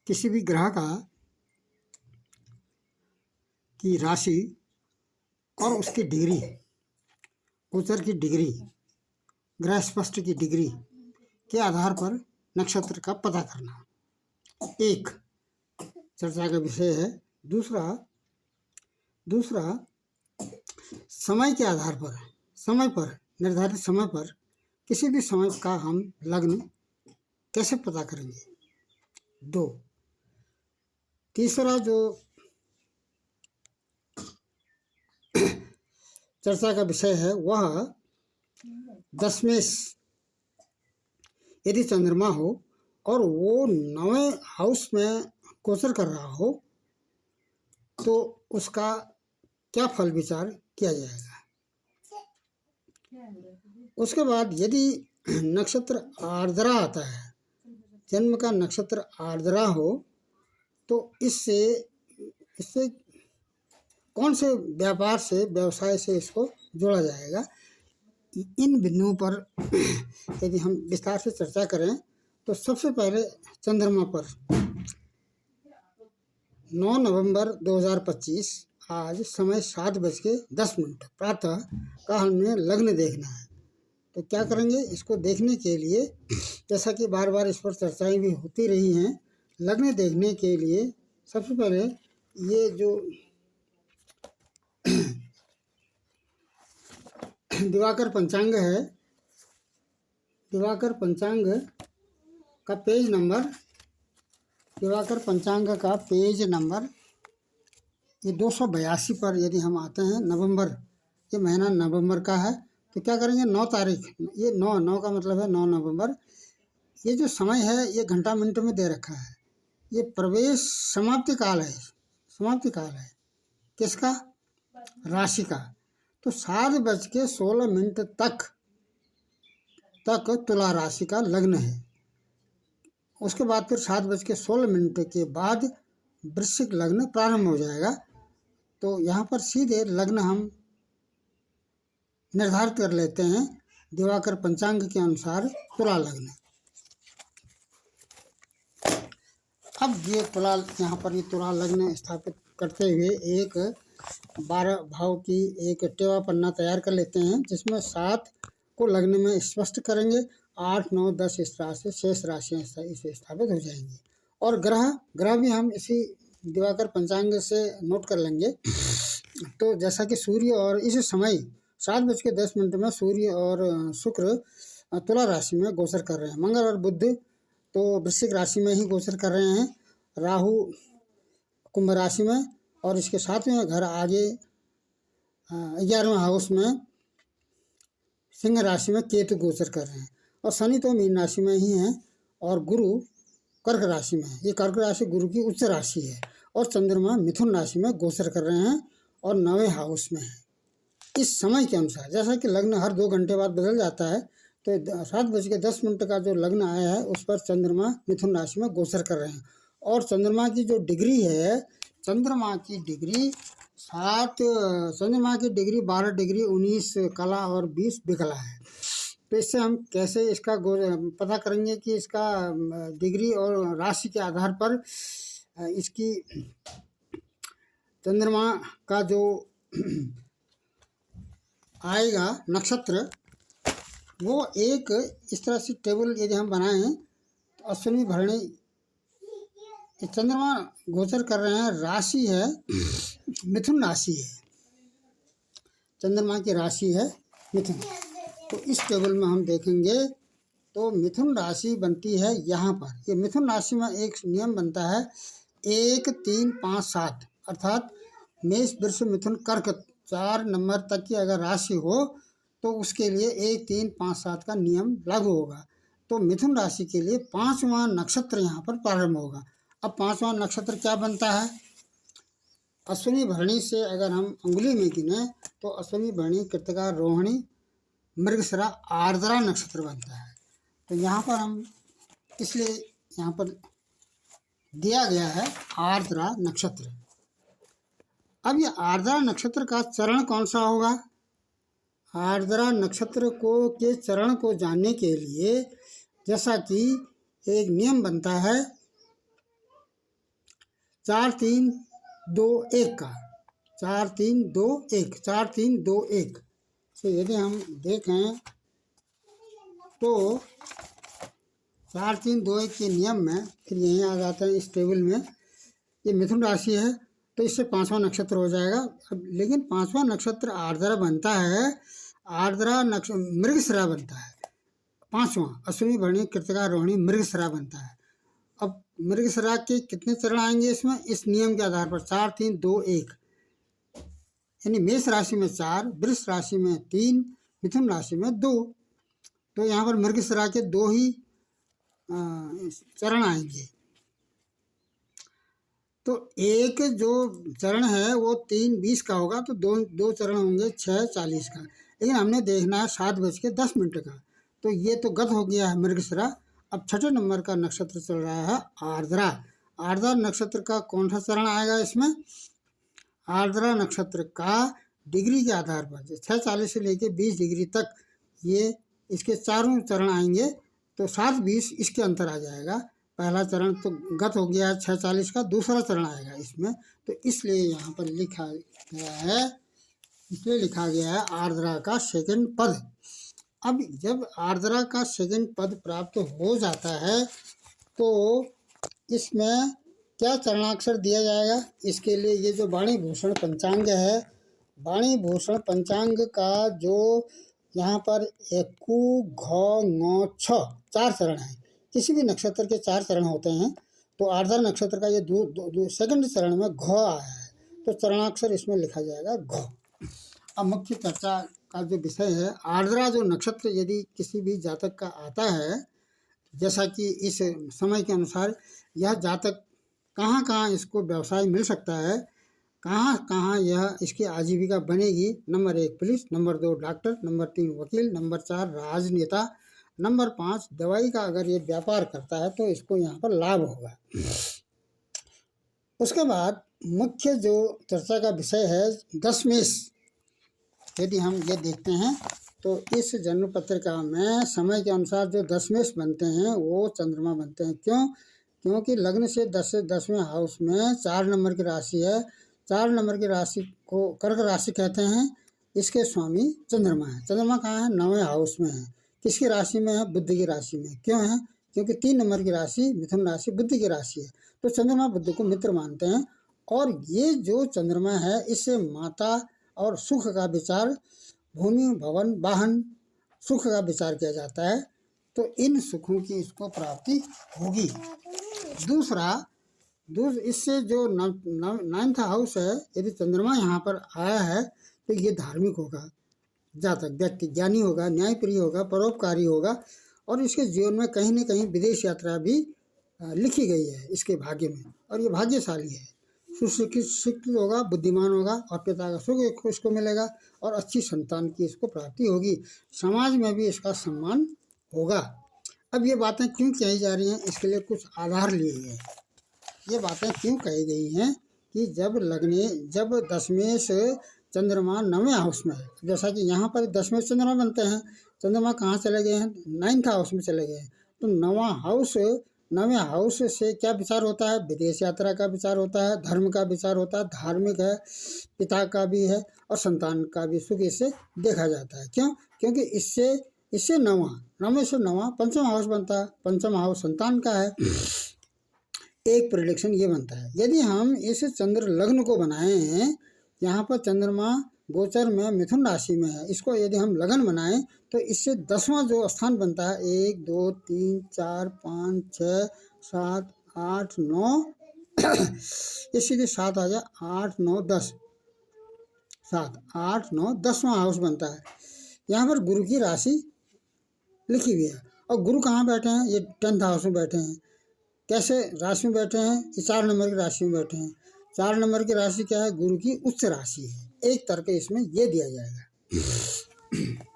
किसी भी ग्रह की राशि और उसकी डिग्री, गोचर की डिग्री, ग्रह स्पष्ट की डिग्री के आधार पर नक्षत्र का पता करना एक चर्चा का विषय है। दूसरा समय के आधार पर, निर्धारित समय पर किसी भी समय का हम लग्न कैसे पता करेंगे। दो, तीसरा जो चर्चा का विषय है वह दशमेश यदि चंद्रमा हो और वो 9वें हाउस में गोचर कर रहा हो तो उसका क्या फल विचार किया जाएगा। उसके बाद यदि नक्षत्र आर्द्रा आता है, जन्म का नक्षत्र आर्द्रा हो तो इससे कौन से व्यापार से, व्यवसाय से इसको जोड़ा जाएगा। इन बिंदुओं पर यदि हम विस्तार से चर्चा करें तो सबसे पहले चंद्रमा पर 9 नवंबर 2025 आज समय 7:10 प्रातः का हमें लग्न देखना है। तो क्या करेंगे, इसको देखने के लिए जैसा कि बार बार इस पर चर्चाएं भी होती रही हैं, लग्न देखने के लिए सबसे पहले ये जो दिवाकर पंचांग है, दिवाकर पंचांग का पेज नंबर ये 282 पर यदि हम आते हैं, नवंबर, ये महीना नवंबर का है, तो क्या करेंगे 9 तारीख, ये 9 का मतलब है 9 नवंबर। ये जो समय है ये घंटा मिनट में दे रखा है। ये प्रवेश समाप्ति काल है किसका, राशि का। तो 7:16 तक तुला राशि का लग्न है। उसके बाद फिर 7:16 के बाद वृश्चिक लग्न प्रारंभ हो जाएगा। तो यहाँ पर सीधे लग्न हम निर्धारित कर लेते हैं दिवाकर पंचांग के अनुसार तुला लग्न। अब ये तुला, यहाँ पर ये तुला लग्न स्थापित करते हुए एक 12 भाव की एक टेवा पन्ना तैयार कर लेते हैं, जिसमें 7 को लग्न में स्पष्ट करेंगे, 8, 9, 10 इस तरह से शेष राशियाँ इसे स्थापित हो जाएंगी। और ग्रह भी हम इसी दिवाकर पंचांग से नोट कर लेंगे। तो जैसा कि सूर्य और इस समय 7:10 में सूर्य और शुक्र तुला राशि में गोचर कर रहे हैं। मंगल और बुध तो वृश्चिक राशि में ही गोचर कर रहे हैं, राहु कुंभ राशि में, और इसके 7वें घर आगे 11वें हाउस में सिंह राशि में केतु गोचर कर रहे हैं। और शनि तो मीन राशि में ही है और गुरु कर्क राशि में है। ये कर्क राशि गुरु की उच्च राशि है। और चंद्रमा मिथुन राशि में गोचर कर रहे हैं और 9वें हाउस में है। इस समय के अनुसार जैसा कि लग्न हर 2 घंटे बाद बदल जाता है, तो 7:10 का जो लग्न आया है उस पर चंद्रमा मिथुन राशि में गोचर कर रहे हैं। और चंद्रमा की जो डिग्री है, चंद्रमा की डिग्री 12 डिग्री 19 कला और 20 विकला है। तो इससे हम कैसे इसका पता करेंगे कि इसका डिग्री और राशि के आधार पर इसकी चंद्रमा का जो आएगा नक्षत्र, वो एक इस तरह से टेबल यदि हम बनाएं तो अश्विनी भरणी चंद्रमा गोचर कर रहे हैं, राशि है मिथुन राशि है, चंद्रमा की राशि है मिथुन। तो इस टेबल में हम देखेंगे तो मिथुन राशि बनती है यहाँ पर। ये मिथुन राशि में एक नियम बनता है 1, 3, 5, 7, अर्थात मेष वृष मिथुन कर्क 4 नंबर तक की अगर राशि हो तो उसके लिए 1, 3, 5, 7 का नियम लागू होगा। तो मिथुन राशि के लिए 5वां नक्षत्र यहाँ पर प्रारंभ होगा। अब 5वां नक्षत्र क्या बनता है, अश्विनी भरणी से अगर हम अंगुली में गिने तो अश्विनी भरणी कृतिका रोहिणी मृगशिरा आर्द्रा नक्षत्र बनता है। तो यहाँ पर हम इसलिए यहाँ पर दिया गया है आर्द्रा नक्षत्र। अब ये आर्द्रा नक्षत्र का चरण कौन सा होगा, आर्द्रा नक्षत्र के चरण को जानने के लिए जैसा कि एक नियम बनता है 4 3 2 1 का। 4 3 2 1, 4 3 2 1 से यदि हम देखें तो 4 3 2 1 के नियम में फिर यहीं आ जाते हैं इस टेबल में। ये मिथुन राशि है तो इससे 5वां नक्षत्र हो जाएगा। अब लेकिन 5वां नक्षत्र आर्द्रा बनता है, आर्द्रा मृगशिरा बनता है। 5वां अश्विनी भरणी कृतिका रोहिणी मृगशिरा बनता है। अब मृगशिरा के कितने चरण आएंगे इसमें, इस नियम के आधार पर 4 3 2 1, यानी मेष राशि में 4, वृष राशि में 3, मिथुन राशि में 2। तो यहाँ पर मृगशिरा के 2 ही चरण आएंगे। तो एक जो चरण है वो 3 20 का होगा, तो दो चरण होंगे 6 40 का। लेकिन हमने देखना है 7:10 का, तो ये तो गत हो गया है मृगशिरा। अब 6ठे नंबर का नक्षत्र चल रहा है आर्द्रा। आर्द्रा नक्षत्र का कौन सा चरण आएगा इसमें, आर्द्रा नक्षत्र का डिग्री के आधार पर 6:40 से लेके 20 डिग्री तक ये इसके चारों चरण आएंगे। तो 7 20 इसके अंतर आ जाएगा। पहला चरण तो गत हो गया है 6:40 का, दूसरा चरण आएगा इसमें। तो इसलिए यहाँ पर लिखा गया है आर्द्रा का सेकंड पद। अब जब आर्द्रा का सेकंड पद प्राप्त हो जाता है तो इसमें क्या चरणाक्षर दिया जाएगा, इसके लिए ये जो वाणी भूषण पंचांग है, वाणी भूषण पंचांग का जो यहाँ पर एकु घ ङ छ 4 चरण है। किसी भी नक्षत्र के 4 चरण होते हैं, तो आर्द्रा नक्षत्र का ये सेकंड चरण में घ आया है, तो चरणाक्षर इसमें लिखा जाएगा घ। अब मुख्य चर्चा का जो विषय है, आर्द्रा जो नक्षत्र यदि किसी भी जातक का आता है, जैसा कि इस समय के अनुसार यह जातक कहाँ कहाँ इसको व्यवसाय मिल सकता है, कहाँ कहाँ यह इसकी आजीविका बनेगी। Number 1 police, number 2 doctor, number 3 वकील, नंबर 4 राजनेता, नंबर 5 दवाई का अगर ये व्यापार करता है तो इसको यहाँ पर लाभ होगा। उसके बाद मुख्य जो चर्चा का विषय है दशमेश। यदि हम ये देखते हैं तो इस जन्म पत्रिका में समय के अनुसार जो दशमेश बनते हैं वो चंद्रमा बनते हैं। क्यों? क्योंकि लग्न से 10वें हाउस में 4 नंबर की राशि है। 4 नंबर की राशि को कर्क राशि कहते हैं। इसके स्वामी चंद्रमा है। चंद्रमा कहाँ है? 9वें हाउस में है। किसकी राशि में है? बुध की राशि में। क्यों है? क्योंकि 3 नंबर की राशि मिथुन राशि बुध की राशि है। तो चंद्रमा बुध को मित्र मानते हैं। और ये जो चंद्रमा है इससे माता और सुख का विचार, भूमि भवन वाहन सुख का विचार किया जाता है। तो इन सुखों की इसको प्राप्ति होगी। दूसरा इससे जो 9th हाउस है, यदि चंद्रमा यहाँ पर आया है तो ये धार्मिक होगा, जातक व्यक्ति ज्ञानी होगा, न्यायप्रिय होगा, परोपकारी होगा। और इसके जीवन में कहीं न कहीं विदेश यात्रा भी लिखी गई है इसके भाग्य में, और ये भाग्यशाली है। सुशिक्षित होगा, बुद्धिमान होगा, और पिता का सुख इसको मिलेगा, और अच्छी संतान की इसको प्राप्ति होगी। समाज में भी इसका सम्मान होगा। अब ये बातें क्यों कही जा रही हैं, इसके लिए कुछ आधार लिए गए। ये बातें क्यों कही गई हैं कि जब दशमेश चंद्रमा 9वें हाउस में है, जैसा कि यहाँ पर दशमेश चंद्रमा बनते हैं। चंद्रमा कहाँ चले गए हैं? 9th हाउस में चले गए हैं। तो 9वें हाउस से क्या विचार होता है? विदेश यात्रा का विचार होता है, धर्म का विचार होता है, धार्मिक है, पिता का भी है, और संतान का भी सुख इससे देखा जाता है। क्यों? क्योंकि इससे 9वें से 9वां 5वां हाउस बनता है। 5वां हाउस संतान का है। एक प्रेडिक्शन ये बनता है, यदि हम इस चंद्र लग्न को बनाएं, यहाँ पर चंद्रमा गोचर में मिथुन राशि में है, इसको यदि हम लगन बनाएं तो इससे 10वां जो स्थान बनता है, 1 2 3 4 5 6 7 8 9 ये सीधे 7 आ जाए, 8 9 10, 7 8 9 10वां हाउस बनता है। यहाँ पर गुरु की राशि लिखी हुई है, और गुरु कहाँ बैठे हैं? ये 10th हाउस में बैठे हैं। कैसे राशि में बैठे हैं? ये 4 नंबर की राशि में बैठे हैं। 4 नंबर की राशि क्या है? गुरु की उच्च राशि है। एक तर्क इसमें ये दिया जाएगा।